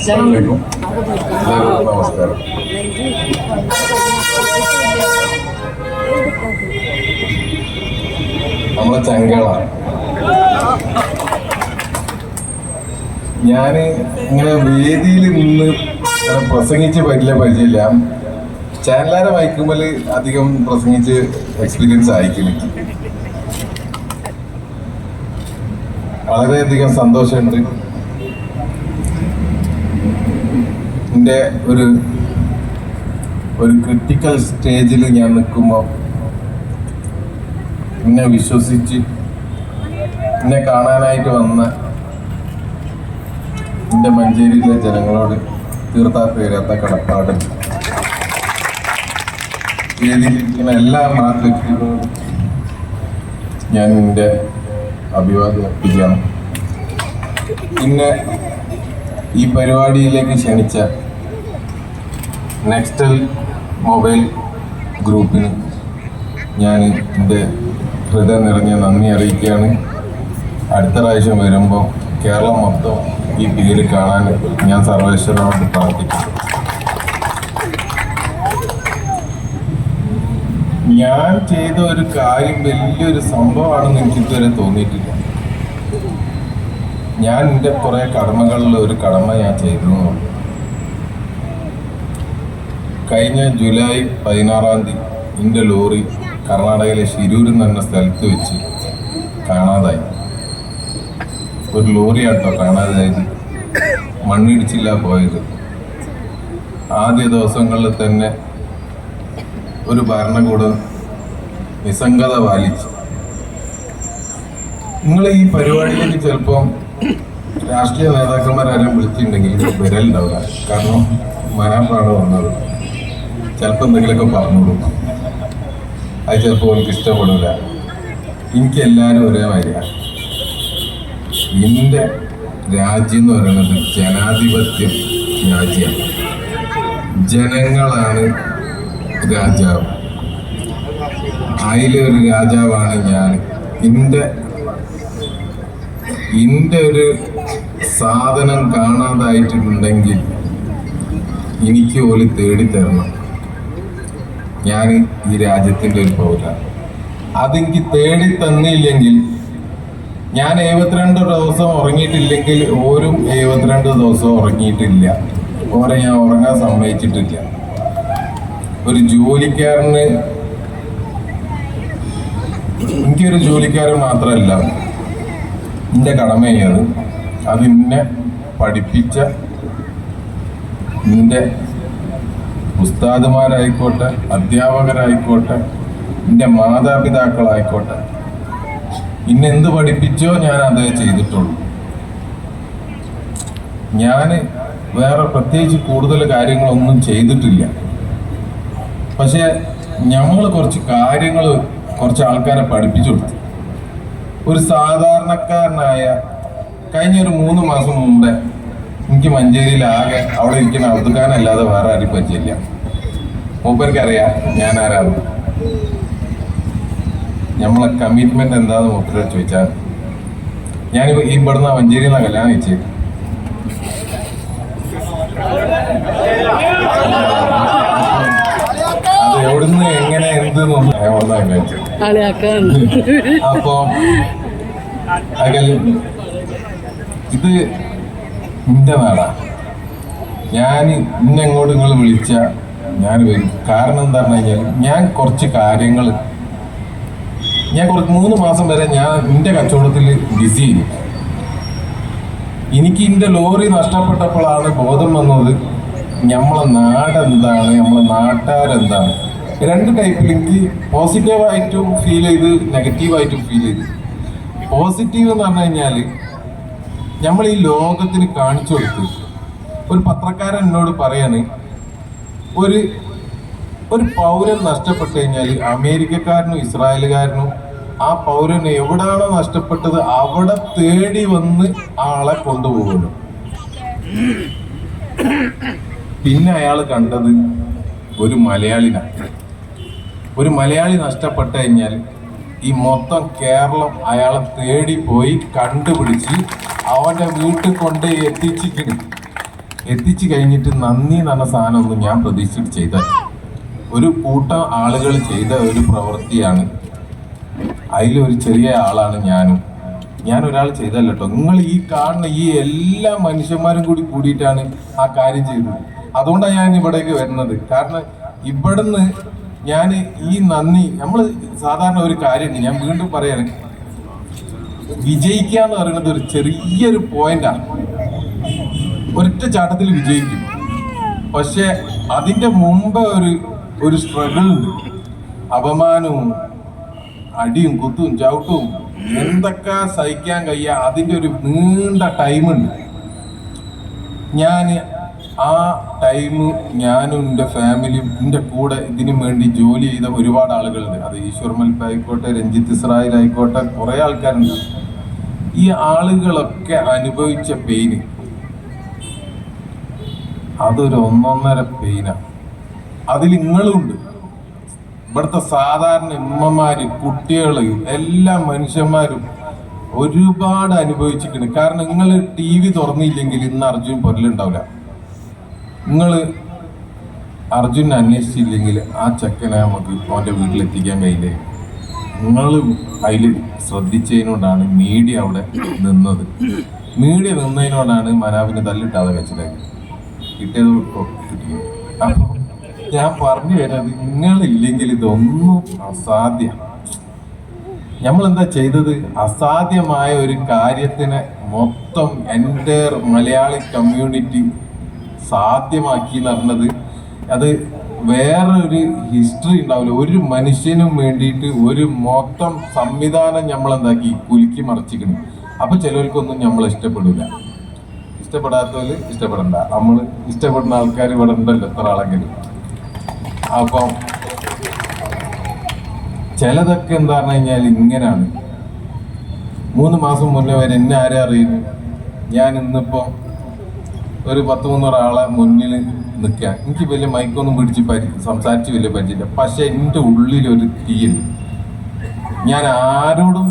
അസ്സലാമു എല്ലാവർക്കും നമസ്കാരം. നമ്മളെ ചങ്കള ഞാൻ ഇങ്ങനെ വേദിയിൽ നിന്ന് പ്രസംഗിച്ച് പരിചയമില്ല. ചാനലാരെ വായിക്കുമ്പോൾ അധികം പ്രസംഗിച്ച് എക്സ്പീരിയൻസ് ആയിരിക്കും. വളരെയധികം സന്തോഷമുണ്ട്. എൻ്റെ ഒരു ക്രിട്ടിക്കൽ സ്റ്റേജിൽ ഞാൻ നിൽക്കുമ്പോൾ എന്നെ വിശ്വസിച്ച് എന്നെ കാണാനായിട്ട് വന്ന എൻ്റെ മഞ്ചേരിയിലെ ജനങ്ങളോട് തീർത്താത്ത കടപ്പാട്. വേദിയിലിരിക്കുന്ന എല്ലാ മാതൃക്കളോടും ഞാൻ എൻ്റെ അഭിവാദ്യം അർപ്പിക്കുകയാണ്. പിന്നെ ഈ പരിപാടിയിലേക്ക് ക്ഷണിച്ച നെക്സ്റ്റൽ മൊബൈൽ ഗ്രൂപ്പിന് ഞാൻ എൻ്റെ ഹൃദയം നിറഞ്ഞ നന്ദി അറിയിക്കുകയാണ്. അടുത്ത പ്രാവശ്യം വരുമ്പോൾ കേരളം മൊത്തം ഈ പേര് കാണാൻ ഞാൻ സർവേശ്വരനോട് പ്രാർത്ഥിക്കുന്നു. ഞാൻ ചെയ്ത ഒരു കാര്യം വലിയൊരു സംഭവമാണെന്ന് എനിക്ക് ഇതുവരെ തോന്നിയിട്ടില്ല. ഞാൻ എൻ്റെ കുറേ കടമകളിൽ ഒരു കടമ ഞാൻ ചെയ്തു. കഴിഞ്ഞ ജൂലൈ 16 എൻ്റെ ലോറി കർണാടകയിലെ ഷിരൂർ എന്ന സ്ഥലത്ത് വെച്ച് കാണാതായി. ഒരു ലോറിയാട്ടോ കാണാതായത്, മണ്ണിടിച്ചില്ല പോയത്. ആദ്യ ദിവസങ്ങളിൽ തന്നെ ഒരു ഭരണകൂടം നിസ്സംഗത പാലിച്ചു. നിങ്ങൾ ഈ പരിപാടിയിലേക്ക് ചിലപ്പം രാഷ്ട്രീയ നേതാക്കന്മാരാരും വിളിച്ചിട്ടുണ്ടെങ്കിൽ വരലുണ്ടാവില്ല. കാരണം മനാപ്പാണ് വന്നത്. ചിലപ്പോൾ എന്തെങ്കിലുമൊക്കെ പറഞ്ഞോളൂ. അത് ചിലപ്പോൾ എനിക്ക് ഇഷ്ടപ്പെടില്ല. എനിക്ക് എല്ലാവരും ഒരേ മാതിരിയാണ്. എൻ്റെ രാജ്യം എന്ന് പറയുന്നത് ജനാധിപത്യ രാജ്യമാണ്. ജനങ്ങളാണ് രാജാവ്. അതിലൊരു രാജാവാണ് ഞാൻ. എൻ്റെ ഒരു സാധനം കാണാതായിട്ടുണ്ടെങ്കിൽ എനിക്ക് പോലും തേടിത്തരണം. ഞാൻ ഈ രാജ്യത്തിൻ്റെ ഒരു പൗരനാണ്. അതെനിക്ക് തേടി തന്നില്ലെങ്കിൽ, ഞാൻ 72 ദിവസം ഉറങ്ങിയിട്ടില്ലെങ്കിൽ ഓരോ 72 ദിവസം ഉറങ്ങിയിട്ടില്ല. ഓരെ ഞാൻ ഉറങ്ങാൻ സമ്മതിച്ചിട്ടില്ല. ഒരു ജോലിക്കാരന്, എനിക്കൊരു ജോലിക്കാരൻ മാത്രമല്ല, എൻ്റെ കടമയാണ് അതെന്നെ പഠിപ്പിച്ച എൻ്റെ ഉസ്താദുമാരായിക്കോട്ടെ, അധ്യാപകരായിക്കോട്ടെ, എൻ്റെ മാതാപിതാക്കളായിക്കോട്ടെ, ഇന്നെന്ത് പഠിപ്പിച്ചോ ഞാൻ അതേ ചെയ്തിട്ടുള്ളൂ. ഞാൻ വേറെ പ്രത്യേകിച്ച് കൂടുതൽ കാര്യങ്ങളൊന്നും ചെയ്തിട്ടില്ല. പക്ഷെ നമ്മൾ കുറച്ച് ആൾക്കാരെ പഠിപ്പിച്ചു കൊടുത്തു. ഒരു സാധാരണക്കാരനായ കഴിഞ്ഞൊരു 3 മാസം മുമ്പേ എനിക്ക് മഞ്ചേരിയിൽ ആകെ അവിടെ ഇരിക്കുന്ന ഔദ്ഘാനല്ലാതെ വേറെ ആരും പറ്റില്ല. മൂപ്പർക്കറിയാം ഞാൻ ആരാണ്. നമ്മളെ കമ്മിറ്റ്മെന്റ് എന്താന്ന് മൂപ്പരോട് ചോദിച്ചാൽ, ഞാൻ ഇവിടുന്ന് മഞ്ചേരിയിൽ നിന്നാണ് കല്യാണം കഴിച്ചത്. അത് എവിടുന്ന് എങ്ങനെ എന്തെന്നൊന്നും എവിടുന്നാണ് കഴിച്ചത്. അപ്പൊ ഇത് എൻ്റെ നാടാ. ഇന്നെങ്ങോട്ട് നിങ്ങൾ വിളിച്ച ഞാൻ വരും. കാരണം എന്താ പറഞ്ഞു കഴിഞ്ഞാൽ, ഞാൻ കുറച്ച് കാര്യങ്ങൾ 3 മാസം വരെ ഞാൻ എൻ്റെ കച്ചവടത്തിൽ ബിസി ആയിരുന്നു. എനിക്ക് എൻ്റെ ലോറി നഷ്ടപ്പെട്ടപ്പോഴാണ് ബോധം വന്നത് നമ്മളെ നാടെന്താണ്, നമ്മളെ നാട്ടുകാരെന്താണ്. 2 ടൈപ്പിൽ എനിക്ക് പോസിറ്റീവായിട്ടും ഫീൽ ചെയ്ത്, നെഗറ്റീവായിട്ടും ഫീൽ ചെയ്ത്. പോസിറ്റീവ് എന്ന് പറഞ്ഞു കഴിഞ്ഞാൽ, നമ്മൾ ഈ ലോകത്തിന് കാണിച്ചു കൊടുത്ത്, ഒരു പത്രക്കാരൻ എന്നോട് പറയാണ്, ഒരു പൗരൻ നഷ്ടപ്പെട്ടു കഴിഞ്ഞാൽ അമേരിക്കക്കാരനും ഇസ്രായേലുകാരനും ആ പൗരന് എവിടെയാണോ നഷ്ടപ്പെട്ടത് അവിടെ തേടി വന്ന് ആളെ കൊണ്ടുപോകുന്നു. പിന്നെ അയാൾ കണ്ടത് ഒരു മലയാളിനാണ്. ഒരു മലയാളി നഷ്ടപ്പെട്ടു കഴിഞ്ഞാൽ ഈ മൊത്തം കേരളം അയാളെ തേടി പോയി കണ്ടുപിടിച്ച് അവൻ്റെ വീട്ടിൽ കൊണ്ട് എത്തിച്ചിരിക്കുന്നു. എത്തിച്ചു കഴിഞ്ഞിട്ട് നന്ദി എന്ന് പറഞ്ഞ സാധനമൊന്നും ഞാൻ പ്രതീക്ഷിച്ചിട്ട് ചെയ്ത ഒരു കൂട്ടം ആളുകൾ ചെയ്ത ഒരു പ്രവൃത്തിയാണ്. അതിലൊരു ചെറിയ ആളാണ് ഞാൻ ഒരാൾ ചെയ്തല്ല കേട്ടോ. നിങ്ങൾ ഈ കാണുന്ന ഈ എല്ലാ മനുഷ്യന്മാരും കൂടിയിട്ടാണ് ആ കാര്യം ചെയ്തത്. അതുകൊണ്ടാണ് ഞാൻ ഇവിടേക്ക് വരുന്നത്. കാരണം ഇവിടുന്ന് ഞാൻ ഈ നന്ദി, നമ്മൾ സാധാരണ ഒരു കാര്യമുണ്ട്, ഞാൻ വീണ്ടും പറയാണ്, വിജയിക്കുക എന്ന് പറയുന്നത് ഒരു ചെറിയൊരു പോയിന്റാണ്. ഒരൊറ്റ ചാട്ടത്തിൽ വിജയിക്കും. പക്ഷെ അതിൻ്റെ മുമ്പ് ഒരു സ്ട്രഗിൾ ഉണ്ട്. അപമാനവും അടിയും കുത്തും ചവിട്ടും എന്തൊക്കെ സഹിക്കാൻ കഴിയുക, അതിൻ്റെ ഒരു നീണ്ട ടൈമുണ്ട്. ആ ടൈം ഞാനും എൻ്റെ ഫാമിലിയും എൻ്റെ കൂടെ ഇതിനു വേണ്ടി ജോലി ചെയ്ത ഒരുപാട് ആളുകളുണ്ട്. അത് ഈശ്വർ മൽപ്പ ആയിക്കോട്ടെ, രഞ്ജിത്ത് ഇസ്രായേൽ ആയിക്കോട്ടെ, കുറേ ആൾക്കാരുണ്ട്. ഈ ആളുകളൊക്കെ അനുഭവിച്ച പെയിന് അതൊരു ഒന്നൊന്നര പെയിനാണ്. അതിൽ നിങ്ങളുണ്ട്. ഇവിടുത്തെ സാധാരണ ഉമ്മമാര്, കുട്ടികള്, എല്ലാ മനുഷ്യന്മാരും ഒരുപാട് അനുഭവിച്ചിട്ടുണ്ട്. കാരണം നിങ്ങൾ TV തുറന്നില്ലെങ്കിൽ ഇന്ന് അർജുൻ പൊരലുണ്ടാവില്ല. നിങ്ങൾ അർജുനെ അന്വേഷിച്ചില്ലെങ്കിൽ ആ ചെക്കനെ നമുക്ക് അവൻ്റെ വീട്ടിലെത്തിക്കാൻ കഴിയില്ലേ. നിങ്ങൾ അതിൽ ശ്രദ്ധിച്ചതിനോടാണ് മീഡിയ അവിടെ നിന്നത്. മീഡിയ നിന്നതിനോടാണ് മനാബിനെ തല്ലിട്ടാതെ വെച്ചിലേക്ക് കിട്ടിയത് കിട്ടിയത്. അപ്പോൾ ഞാൻ പറഞ്ഞു വരുന്നത്, നിങ്ങളില്ലെങ്കിൽ ഇതൊന്നും അസാധ്യം. നമ്മളെന്താ ചെയ്തത്? അസാധ്യമായ ഒരു കാര്യത്തിനെ മൊത്തം എൻ്റെ മലയാളി കമ്മ്യൂണിറ്റി സാധ്യമാക്കി എന്ന് പറഞ്ഞത്, അത് വേറൊരു ഹിസ്റ്ററി ഉണ്ടാവില്ല. ഒരു മനുഷ്യനും വേണ്ടിയിട്ട് ഒരു മൊത്തം സംവിധാനം നമ്മളെന്താക്കി കുലുക്കി മറിച്ചിക്കണം. അപ്പം ചിലവർക്കൊന്നും നമ്മൾ ഇഷ്ടപ്പെടില്ല. ഇഷ്ടപ്പെടാത്തവർ ഇഷ്ടപ്പെടണ്ട. നമ്മൾ ഇഷ്ടപ്പെടുന്ന ആൾക്കാർ ഇവിടെ ഉണ്ടല്ലോ എത്ര ആളെങ്കിലും. അപ്പം ചിലതൊക്കെ എന്താ പറഞ്ഞു കഴിഞ്ഞാൽ ഇങ്ങനെയാണ്. 3 മാസം മുന്നേ വരെ എന്നെ ആരെ അറിയുന്നു? ഞാൻ ഇന്നിപ്പോൾ ഒരു 10-300 ആളെ മുന്നിൽ നിൽക്കുക. എനിക്ക് വലിയ മൈക്കൊന്നും പിടിച്ച് സംസാരിച്ച് വലിയ പരിചയമില്ല. പക്ഷെ എൻ്റെ ഉള്ളിലൊരു തീയുണ്ട്. ഞാൻ ആരോടും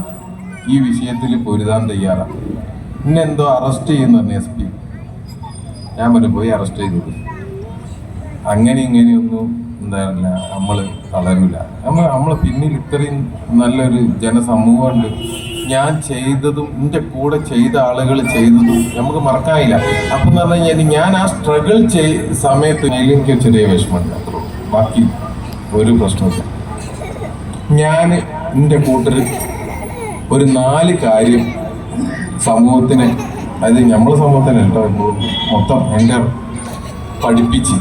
ഈ വിഷയത്തിൽ പൊരുതാൻ തയ്യാറാണ്. എന്നെന്തോ അറസ്റ്റ് ചെയ്യുന്നു പറഞ്ഞു SP. ഞാൻ പറഞ്ഞു പോയി അറസ്റ്റ് ചെയ്തത്. അങ്ങനെ ഇങ്ങനെയൊന്നും എന്തായാലും നമ്മൾ തളരില്ല. നമ്മൾ പിന്നിൽ ഇത്രയും നല്ലൊരു ജനസമൂഹമുണ്ട്. ഞാൻ ചെയ്തതും എൻ്റെ കൂടെ ചെയ്ത ആളുകൾ ചെയ്തതും നമുക്ക് മറക്കാനില്ല. അപ്പം എന്ന് പറഞ്ഞു കഴിഞ്ഞാൽ ഞാൻ ആ സ്ട്രഗിൾ സമയത്ത് എനിക്ക് ചെറിയ വിഷമമുണ്ട്, അത്രേ. ബാക്കി ഒരു പ്രശ്നമില്ല. ഞാൻ എൻ്റെ കൂട്ടർ ഒരു 4 കാര്യം സമൂഹത്തിന്, അതായത് നമ്മളെ സമൂഹത്തിന് കേട്ടോ, മൊത്തം എൻ്റെ പഠിപ്പിച്ച്